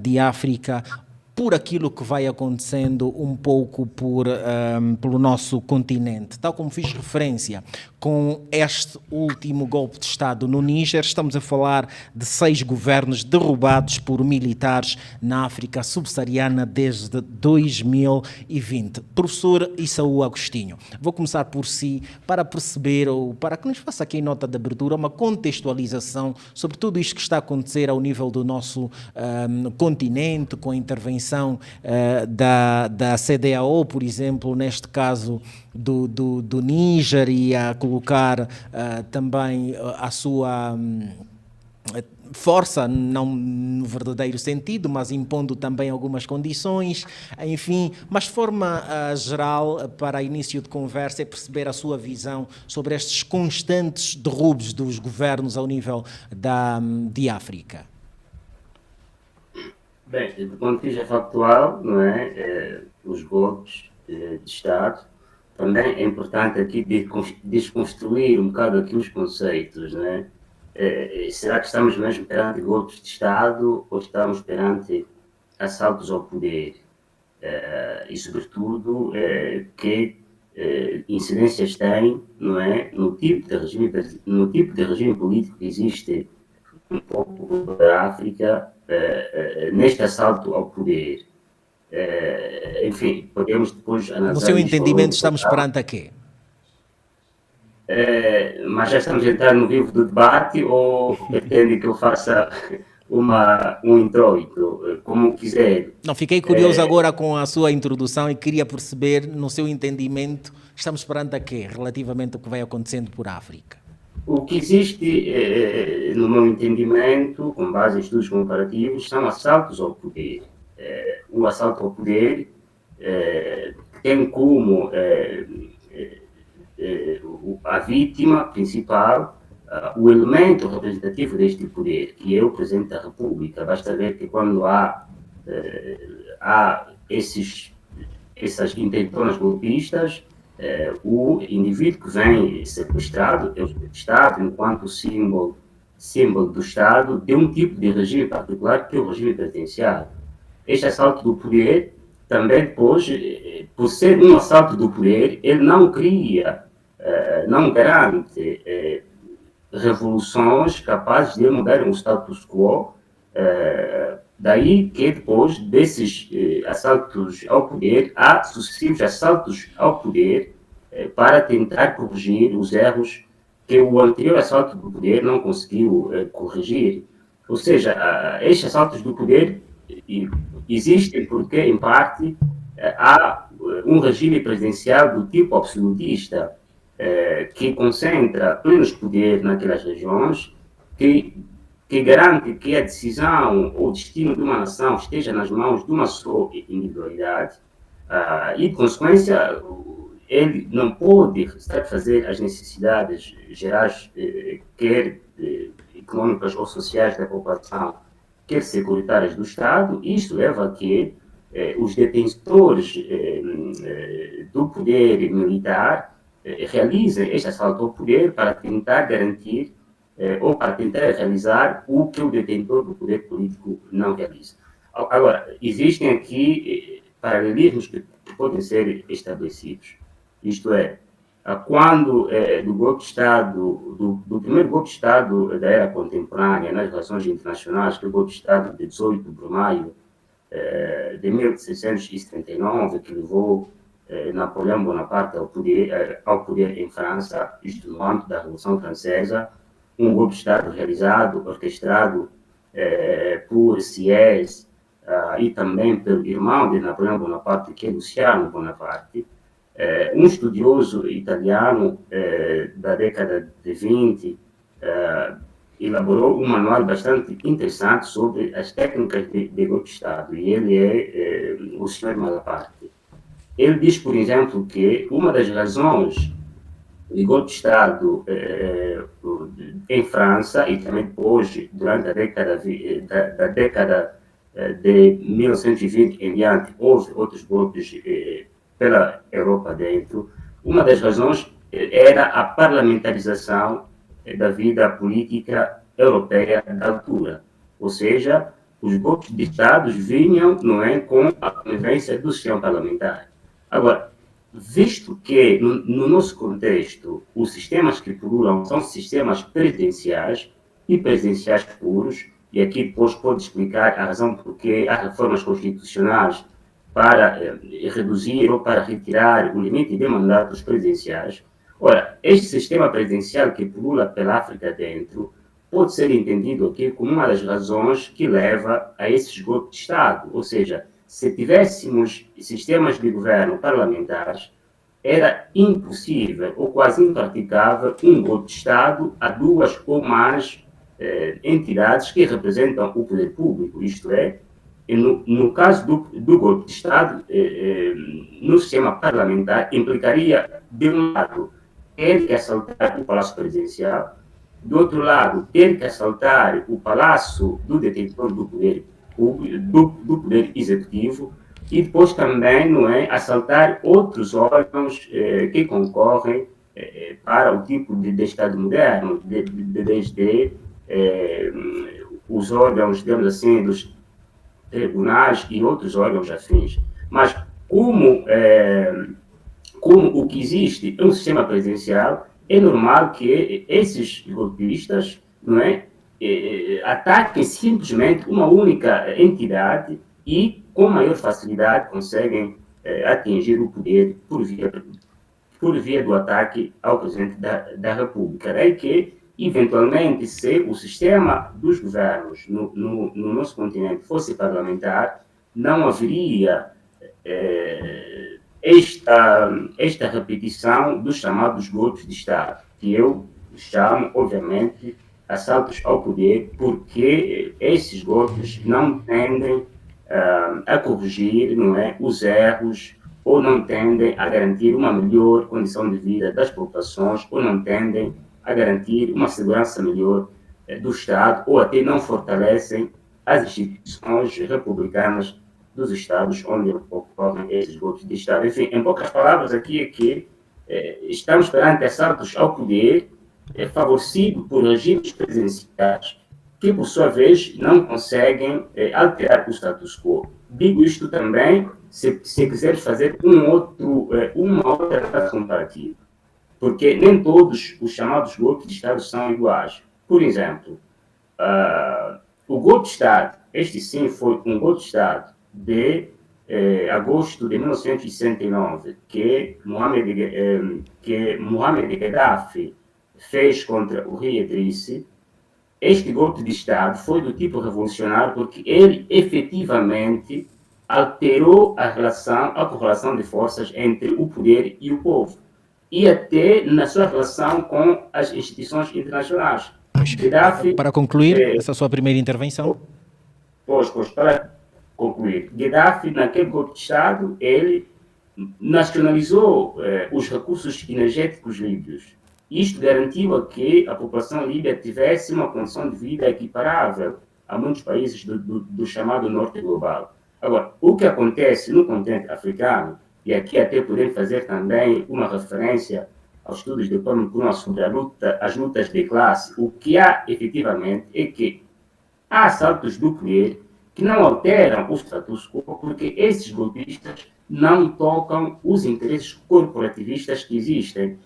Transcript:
de África por aquilo que vai acontecendo um pouco pelo nosso continente. Tal como fiz referência com este último golpe de Estado no Níger, estamos a falar de 6 governos derrubados por militares na África subsaariana desde 2020. Professor Issaú Agostinho, vou começar por si para perceber, ou para que nos faça aqui nota de abertura, uma contextualização sobre tudo isto que está a acontecer ao nível do nosso continente, com a intervenção da CEDEAO, por exemplo, neste caso do Níger, e a colocar também a sua força, não no verdadeiro sentido, mas impondo também algumas condições, enfim, mas de forma geral, para início de conversa, é perceber a sua visão sobre estes constantes derrubos dos governos ao nível de África. Bem, do ponto de vista factual, não é? Os golpes de Estado, também é importante aqui desconstruir um bocado aqui os conceitos, não é? Será que estamos mesmo perante golpes de Estado ou estamos perante assaltos ao poder? E, sobretudo, que incidências tem, não é? No tipo de regime político que existe um pouco da África, neste assalto ao poder. Enfim, podemos depois analisar. No seu entendimento, estamos perante a quê? Mas já estamos a entrar no vivo do debate, ou pretende que eu faça um introito, como quiser? Não, fiquei curioso agora com a sua introdução e queria perceber, no seu entendimento, estamos perante a quê relativamente ao que vai acontecendo por África? O que existe, no meu entendimento, com base em estudos comparativos, são assaltos ao poder. O assalto ao poder tem como a vítima principal o elemento representativo deste poder, que é o Presidente da República. Basta ver que quando há essas intentonas golpistas, o indivíduo que vem sequestrado é o Estado enquanto símbolo do Estado de um tipo de regime particular, que é o regime presidencial. Este assalto do poder também depois, por ser um assalto do poder, ele não cria, não garante revoluções capazes de mudar o status quo. Daí que depois desses assaltos ao poder, há sucessivos assaltos ao poder para tentar corrigir os erros que o anterior assalto do poder não conseguiu corrigir. Ou seja, estes assaltos do poder existem porque, em parte, há um regime presidencial do tipo absolutista que concentra plenos poderes naquelas regiões, que garante que a decisão ou o destino de uma nação esteja nas mãos de uma só individualidade, e, de consequência, ele não pode satisfazer as necessidades gerais, quer econômicas ou sociais da população, quer securitárias do Estado. Isto leva a que os detentores do poder militar realizem este assalto ao poder para tentar garantir ou para tentar realizar o que o detentor do poder político não realiza. Agora, existem aqui paralelismos que podem ser estabelecidos. Isto é, quando do golpe de Estado, do primeiro golpe de Estado da era contemporânea nas relações internacionais, que é o golpe de Estado de 18 de maio de 1679, que levou Napoleão Bonaparte ao poder em França, isto no âmbito da Revolução Francesa, um golpe de Estado realizado, orquestrado por Sieyès e também pelo irmão de Napoleão Bonaparte, que é Luciano Bonaparte, um estudioso italiano da década de 20, elaborou um manual bastante interessante sobre as técnicas de golpe de Estado, e ele é o Sr. Malaparte. Ele diz, por exemplo, que uma das razões de golpe de Estado em França, e também depois, durante a década de 1920 em diante, houve outros golpes pela Europa dentro, uma das razões era a parlamentarização da vida política europeia da altura. Ou seja, os golpes de Estado vinham, não é, com a conivência do sistema parlamentar. Agora, visto que, no nosso contexto, os sistemas que pululam são sistemas presidenciais e presidenciais puros, e aqui depois pode explicar a razão porque há reformas constitucionais para reduzir ou para retirar o limite de mandatos presidenciais. Ora, este sistema presidencial que pulula pela África dentro pode ser entendido aqui como uma das razões que leva a esses golpes de Estado. Ou seja, se tivéssemos sistemas de governo parlamentares, era impossível ou quase impraticável um golpe de Estado a duas ou mais entidades que representam o poder público, isto é, no caso do golpe de Estado, no sistema parlamentar, implicaria, de um lado, ter que assaltar o Palácio Presidencial, do outro lado, ter que assaltar o Palácio do Detentor do Poder Público, do Poder Executivo, e depois também, não é, assaltar outros órgãos que concorrem para o tipo de Estado moderno, desde os órgãos, digamos assim, dos tribunais e outros órgãos afins. Mas como o que existe é um sistema presidencial, é normal que esses golpistas, não é, ataquem simplesmente uma única entidade e com maior facilidade conseguem atingir o poder por via do ataque ao presidente da República. Daí que, eventualmente, se o sistema dos governos no nosso continente fosse parlamentar, não haveria esta repetição dos chamados golpes de Estado, que eu chamo, obviamente, assaltos ao poder, porque esses golpes não tendem a corrigir, não é, os erros, ou não tendem a garantir uma melhor condição de vida das populações, ou não tendem a garantir uma segurança melhor do Estado, ou até não fortalecem as instituições republicanas dos Estados onde ocorrem esses golpes de Estado. Enfim, em poucas palavras, aqui é que estamos perante assaltos ao poder favorecido por regimes presidenciais que, por sua vez, não conseguem alterar o status quo. Digo isto também se quiser fazer uma outra relação comparativa, porque nem todos os chamados golpes de Estado são iguais. Por exemplo, o golpe de Estado, este sim foi um golpe de Estado de agosto de 1969, que Mohamed Gaddafi fez contra o rei Idrissi. Este golpe de Estado foi do tipo revolucionário porque ele efetivamente alterou a correlação de forças entre o poder e o povo, e até na sua relação com as instituições internacionais. Gaddafi, para concluir essa sua primeira intervenção. Para concluir, Gaddafi, naquele golpe de Estado, ele nacionalizou os recursos energéticos líbios. Isto garantiu a que a população líbia tivesse uma condição de vida equiparável a muitos países do chamado norte global. Agora, o que acontece no continente africano, e aqui até podemos fazer também uma referência aos estudos de Kwame Nkrumah sobre as lutas de classe, o que há efetivamente é que há assaltos do poder que não alteram o status quo, porque esses golpistas não tocam os interesses corporativistas que existem.